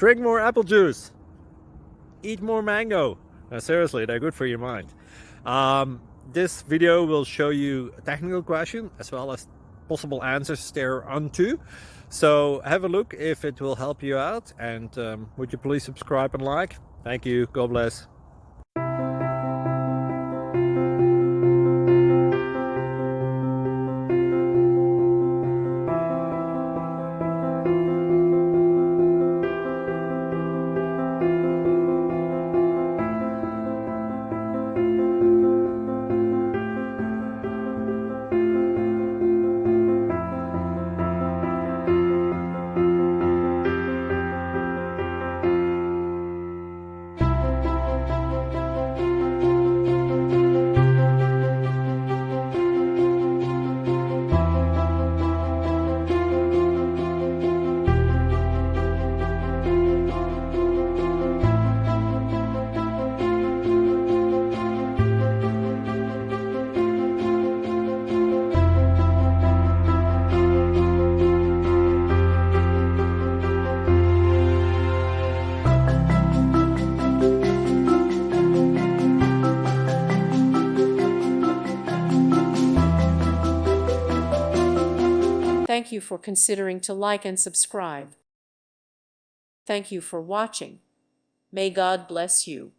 Drink more apple juice. Eat more mango. Seriously, they're good for your mind. This video will show you a technical question as well as possible answers thereunto. So have a look if it will help you out, and would you please subscribe and like? Thank you. God bless. Thank you for considering to like and subscribe. Thank you for watching. May God bless you.